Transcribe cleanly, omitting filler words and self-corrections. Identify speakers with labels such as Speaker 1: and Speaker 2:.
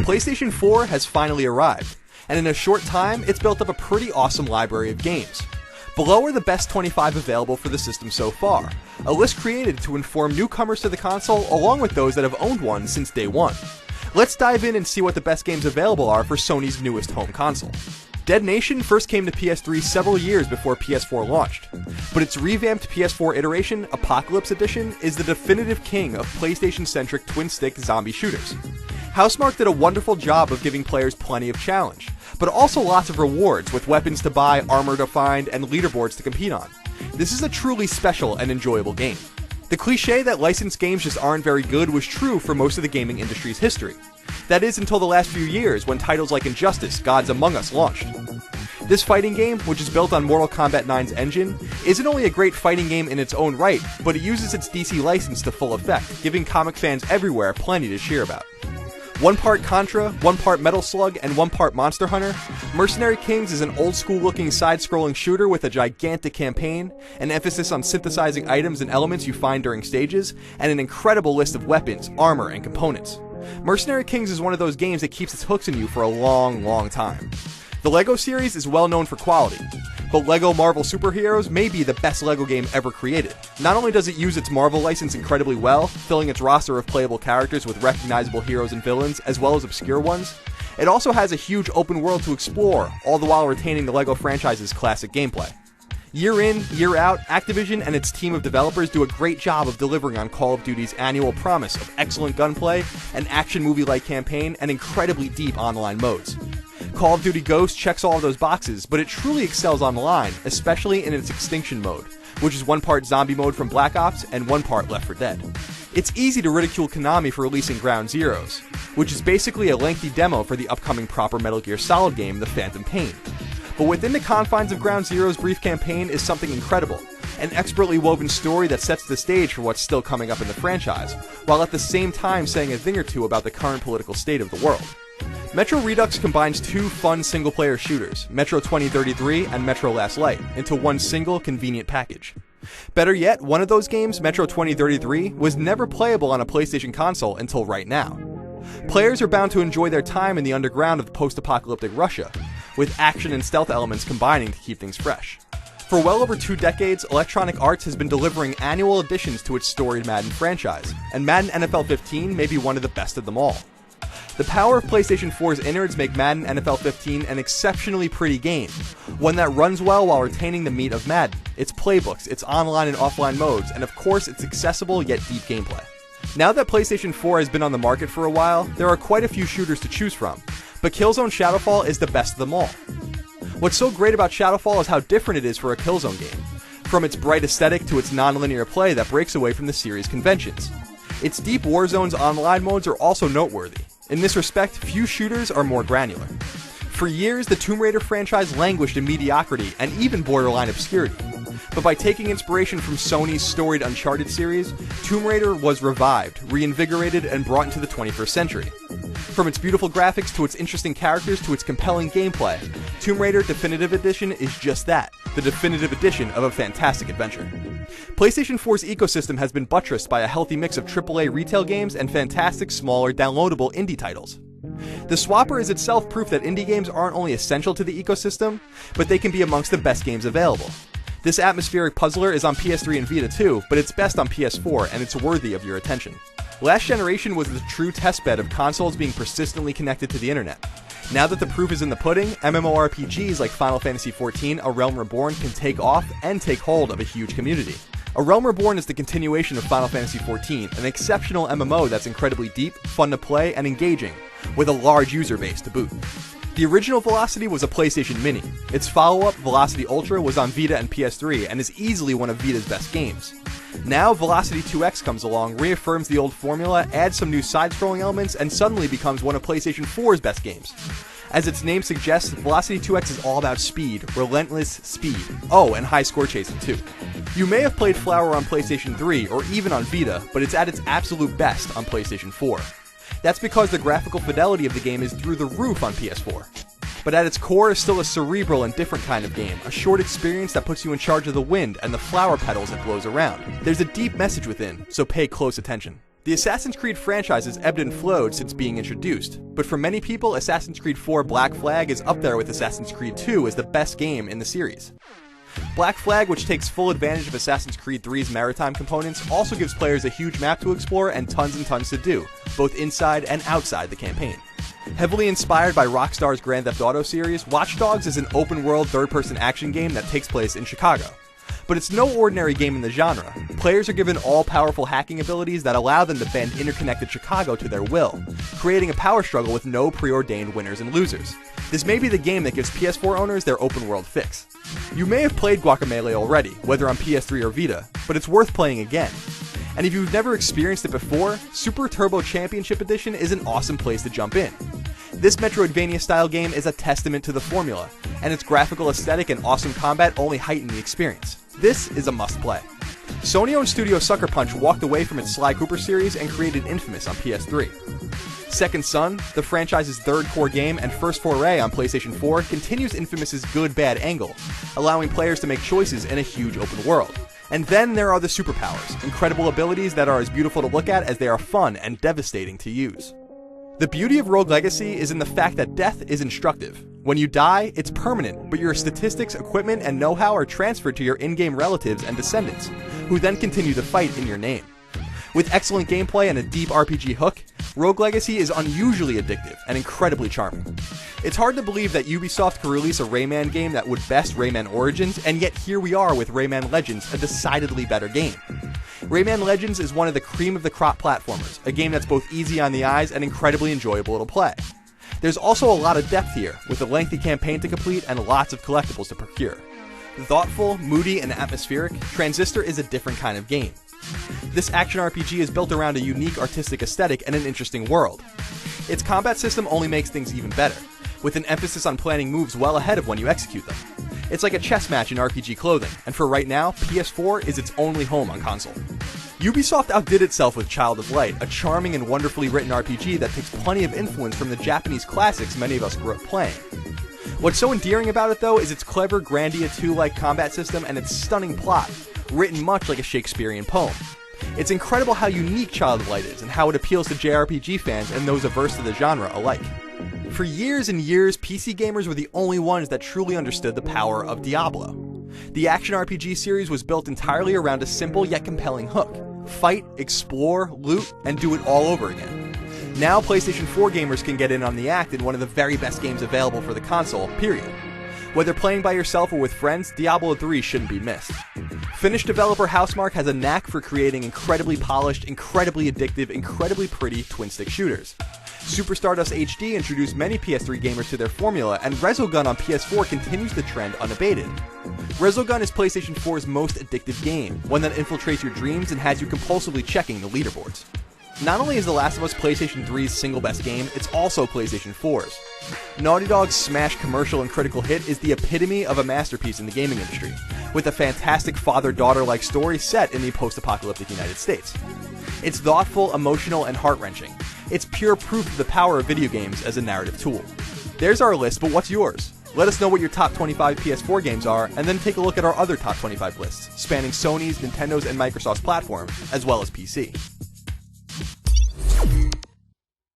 Speaker 1: PlayStation 4 has finally arrived, and in a short time, it's built up a pretty awesome library of games. Below are the best 25 available for the system so far, a list created to inform newcomers to the console along with those that have owned one since day one. Let's dive in and see what the best games available are for Sony's newest home console. Dead Nation first came to PS3 several years before PS4 launched, but its revamped PS4 iteration, Apocalypse Edition, is the definitive king of PlayStation-centric twin-stick zombie shooters. Housemarque did a wonderful job of giving players plenty of challenge, but also lots of rewards with weapons to buy, armor to find, and leaderboards to compete on. This is a truly special and enjoyable game. The cliche that licensed games just aren't very good was true for most of the gaming industry's history. That is until the last few years when titles like Injustice: Gods Among Us launched. This fighting game, which is built on Mortal Kombat 9's engine, isn't only a great fighting game in its own right, but it uses its DC license to full effect, giving comic fans everywhere plenty to cheer about. One part Contra, one part Metal Slug, and one part Monster Hunter, Mercenary Kings is an old-school-looking side-scrolling shooter with a gigantic campaign, an emphasis on synthesizing items and elements you find during stages, and an incredible list of weapons, armor, and components. Mercenary Kings is one of those games that keeps its hooks in you for a long, long time. The LEGO series is well known for quality, but LEGO Marvel Superheroes may be the best LEGO game ever created. Not only does it use its Marvel license incredibly well, filling its roster of playable characters with recognizable heroes and villains, as well as obscure ones, it also has a huge open world to explore, all the while retaining the LEGO franchise's classic gameplay. Year in, year out, Activision and its team of developers do a great job of delivering on Call of Duty's annual promise of excellent gunplay, an action movie-like campaign, and incredibly deep online modes. Call of Duty Ghosts checks all of those boxes, but it truly excels online, especially in its Extinction mode, which is one part zombie mode from Black Ops and one part Left 4 Dead. It's easy to ridicule Konami for releasing Ground Zeroes, which is basically a lengthy demo for the upcoming proper Metal Gear Solid game, The Phantom Pain. But within the confines of Ground Zero's brief campaign is something incredible, an expertly woven story that sets the stage for what's still coming up in the franchise, while at the same time saying a thing or two about the current political state of the world. Metro Redux combines two fun single-player shooters, Metro 2033 and Metro Last Light, into one single, convenient package. Better yet, one of those games, Metro 2033, was never playable on a PlayStation console until right now. Players are bound to enjoy their time in the underground of post-apocalyptic Russia, with action and stealth elements combining to keep things fresh. For well over 2 decades, Electronic Arts has been delivering annual additions to its storied Madden franchise, and Madden NFL 15 may be one of the best of them all. The power of PlayStation 4's innards make Madden NFL 15 an exceptionally pretty game, one that runs well while retaining the meat of Madden, its playbooks, its online and offline modes, and of course its accessible yet deep gameplay. Now that PlayStation 4 has been on the market for a while, there are quite a few shooters to choose from, but Killzone Shadowfall is the best of them all. What's so great about Shadowfall is how different it is for a Killzone game, from its bright aesthetic to its non-linear play that breaks away from the series' conventions. Its deep Warzone's online modes are also noteworthy. In this respect, few shooters are more granular. For years, the Tomb Raider franchise languished in mediocrity and even borderline obscurity. But by taking inspiration from Sony's storied Uncharted series, Tomb Raider was revived, reinvigorated, and brought into the 21st century. From its beautiful graphics to its interesting characters to its compelling gameplay, Tomb Raider Definitive Edition is just that, the definitive edition of a fantastic adventure. PlayStation 4's ecosystem has been buttressed by a healthy mix of AAA retail games and fantastic, smaller, downloadable indie titles. The Swapper is itself proof that indie games aren't only essential to the ecosystem, but they can be amongst the best games available. This atmospheric puzzler is on PS3 and Vita too, but it's best on PS4, and it's worthy of your attention. Last Generation was the true testbed of consoles being persistently connected to the internet. Now that the proof is in the pudding, MMORPGs like Final Fantasy XIV: A Realm Reborn can take off and take hold of a huge community. A Realm Reborn is the continuation of Final Fantasy XIV, an exceptional MMO that's incredibly deep, fun to play, and engaging, with a large user base to boot. The original Velocity was a PlayStation Mini. Its follow-up, Velocity Ultra, was on Vita and PS3 and is easily one of Vita's best games. Now, Velocity 2X comes along, reaffirms the old formula, adds some new side-scrolling elements, and suddenly becomes one of PlayStation 4's best games. As its name suggests, Velocity 2X is all about speed, relentless speed. Oh, and high score chasing too. You may have played Flower on PlayStation 3 or even on Vita, but it's at its absolute best on PlayStation 4. That's because the graphical fidelity of the game is through the roof on PS4. But at its core is still a cerebral and different kind of game, a short experience that puts you in charge of the wind and the flower petals it blows around. There's a deep message within, so pay close attention. The Assassin's Creed franchise has ebbed and flowed since being introduced, but for many people, Assassin's Creed 4 Black Flag is up there with Assassin's Creed 2 as the best game in the series. Black Flag, which takes full advantage of Assassin's Creed 3's maritime components, also gives players a huge map to explore and tons to do, both inside and outside the campaign. Heavily inspired by Rockstar's Grand Theft Auto series, Watch Dogs is an open-world third-person action game that takes place in Chicago. But it's no ordinary game in the genre. Players are given all-powerful hacking abilities that allow them to bend interconnected Chicago to their will, creating a power struggle with no preordained winners and losers. This may be the game that gives PS4 owners their open-world fix. You may have played Guacamelee already, whether on PS3 or Vita, but it's worth playing again. And if you've never experienced it before, Super Turbo Championship Edition is an awesome place to jump in. This Metroidvania-style game is a testament to the formula, and its graphical aesthetic and awesome combat only heighten the experience. This is a must-play. Sony-owned studio Sucker Punch walked away from its Sly Cooper series and created Infamous on PS3. Second Son, the franchise's third core game and first foray on PlayStation 4, continues Infamous's good-bad angle, allowing players to make choices in a huge open world. And then there are the superpowers, incredible abilities that are as beautiful to look at as they are fun and devastating to use. The beauty of Rogue Legacy is in the fact that death is instructive. When you die, it's permanent, but your statistics, equipment, and know-how are transferred to your in-game relatives and descendants, who then continue to fight in your name. With excellent gameplay and a deep RPG hook, Rogue Legacy is unusually addictive and incredibly charming. It's hard to believe that Ubisoft could release a Rayman game that would best Rayman Origins, and yet here we are with Rayman Legends, a decidedly better game. Rayman Legends is one of the cream of the crop platformers, a game that's both easy on the eyes and incredibly enjoyable to play. There's also a lot of depth here, with a lengthy campaign to complete and lots of collectibles to procure. Thoughtful, moody, and atmospheric, Transistor is a different kind of game. This action RPG is built around a unique artistic aesthetic and an interesting world. Its combat system only makes things even better, with an emphasis on planning moves well ahead of when you execute them. It's like a chess match in RPG clothing, and for right now, PS4 is its only home on console. Ubisoft outdid itself with Child of Light, a charming and wonderfully written RPG that takes plenty of influence from the Japanese classics many of us grew up playing. What's so endearing about it, though, is its clever Grandia 2-like combat system and its stunning plot, written much like a Shakespearean poem. It's incredible how unique Child of Light is and how it appeals to JRPG fans and those averse to the genre alike. For years and years, PC gamers were the only ones that truly understood the power of Diablo. The action RPG series was built entirely around a simple yet compelling hook: fight, explore, loot, and do it all over again. Now PlayStation 4 gamers can get in on the act in one of the very best games available for the console, period. Whether playing by yourself or with friends, Diablo 3 shouldn't be missed. Finnish developer Housemarque has a knack for creating incredibly polished, incredibly addictive, incredibly pretty twin-stick shooters. Super Stardust HD introduced many PS3 gamers to their formula, and Resogun on PS4 continues the trend unabated. Resogun is PlayStation 4's most addictive game, one that infiltrates your dreams and has you compulsively checking the leaderboards. Not only is The Last of Us PlayStation 3's single best game, it's also PlayStation 4's. Naughty Dog's smash commercial and critical hit is the epitome of a masterpiece in the gaming industry, with a fantastic father-daughter-like story set in the post-apocalyptic United States. It's thoughtful, emotional, and heart-wrenching. It's pure proof of the power of video games as a narrative tool. There's our list, but what's yours? Let us know what your top 25 PS4 games are, and then take a look at our other top 25 lists, spanning Sony's, Nintendo's, and Microsoft's platforms, as well as PC.